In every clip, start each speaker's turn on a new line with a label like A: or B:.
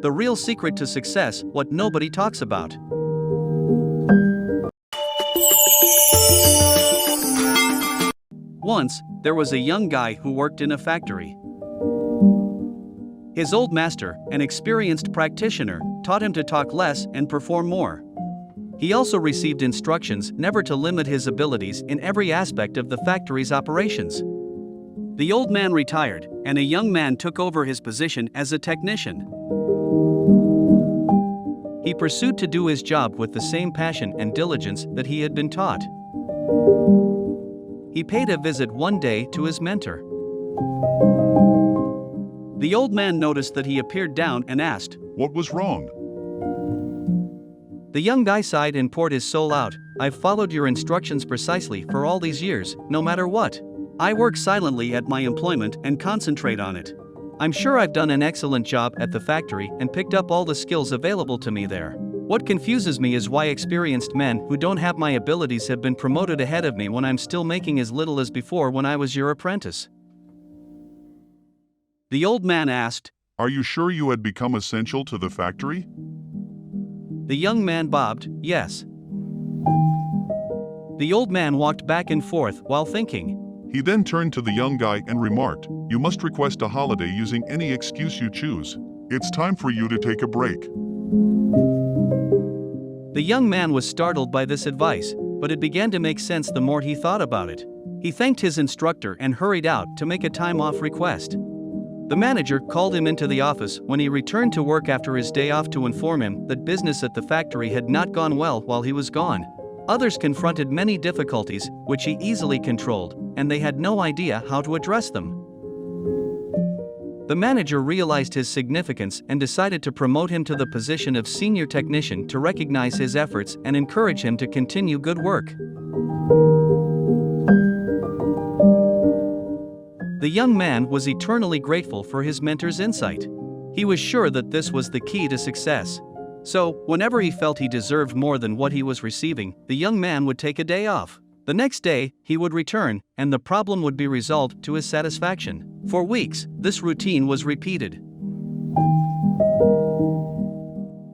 A: The real secret to success, what nobody talks about. Once, there was a young guy who worked in a factory. His old master, an experienced practitioner, taught him to talk less and perform more. He also received instructions never to limit his abilities in every aspect of the factory's operations. The old man retired, and a young man took over his position as a technician. He pursued to do his job with the same passion and diligence that he had been taught. He paid a visit one day to his mentor. The old man noticed that he appeared down and asked,
B: "What was wrong?"
A: The young guy sighed and poured his soul out. "I've followed your instructions precisely for all these years, no matter what. I work silently at my employment and concentrate on it. I'm sure I've done an excellent job at the factory and picked up all the skills available to me there. What confuses me is why experienced men who don't have my abilities have been promoted ahead of me when I'm still making as little as before when I was your apprentice." The old man asked,
B: "Are you sure you had become essential to the factory?"
A: The young man bobbed, "Yes." The old man walked back and forth while thinking.
B: He then turned to the young guy and remarked, "You must request a holiday using any excuse you choose. It's time for you to take a break."
A: The young man was startled by this advice, but it began to make sense the more he thought about it. He thanked his instructor and hurried out to make a time-off request. The manager called him into the office when he returned to work after his day off to inform him that business at the factory had not gone well while he was gone. Others confronted many difficulties, which he easily controlled, and they had no idea how to address them. The manager realized his significance and decided to promote him to the position of senior technician to recognize his efforts and encourage him to continue good work. The young man was eternally grateful for his mentor's insight. He was sure that this was the key to success. So, whenever he felt he deserved more than what he was receiving, the young man would take a day off. The next day, he would return, and the problem would be resolved to his satisfaction. For weeks, this routine was repeated.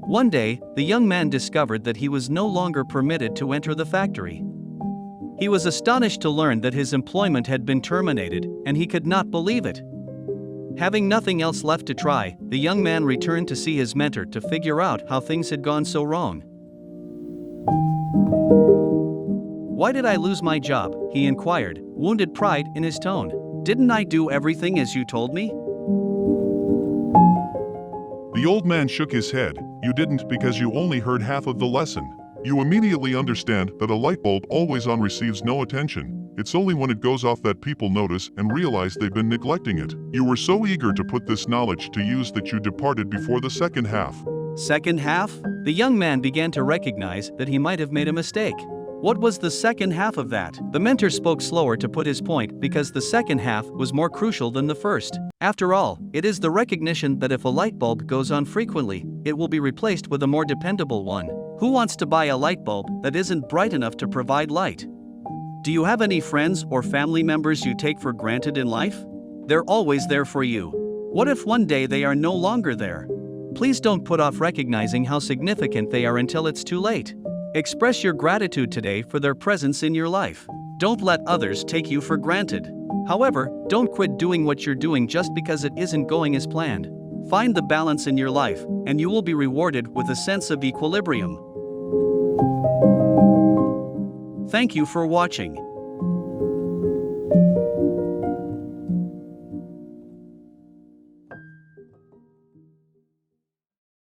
A: One day, the young man discovered that he was no longer permitted to enter the factory. He was astonished to learn that his employment had been terminated, and he could not believe it. Having nothing else left to try, the young man returned to see his mentor to figure out how things had gone so wrong. "Why did I lose my job?" he inquired, wounded pride in his tone. "Didn't I do everything as you told me?"
B: The old man shook his head. "You didn't because you only heard half of the lesson. You immediately understand that a light bulb always on receives no attention. It's only when it goes off that people notice and realize they've been neglecting it. You were so eager to put this knowledge to use that you departed before the second half."
A: Second half? The young man began to recognize that he might have made a mistake. What was the second half of that? The mentor spoke slower to put his point because the second half was more crucial than the first. After all, it is the recognition that if a light bulb goes on frequently, it will be replaced with a more dependable one. Who wants to buy a light bulb that isn't bright enough to provide light? Do you have any friends or family members you take for granted in life? They're always there for you. What if one day they are no longer there? Please don't put off recognizing how significant they are until it's too late. Express your gratitude today for their presence in your life. Don't let others take you for granted. However, don't quit doing what you're doing just because it isn't going as planned. Find the balance in your life, and you will be rewarded with a sense of equilibrium. Thank you for watching.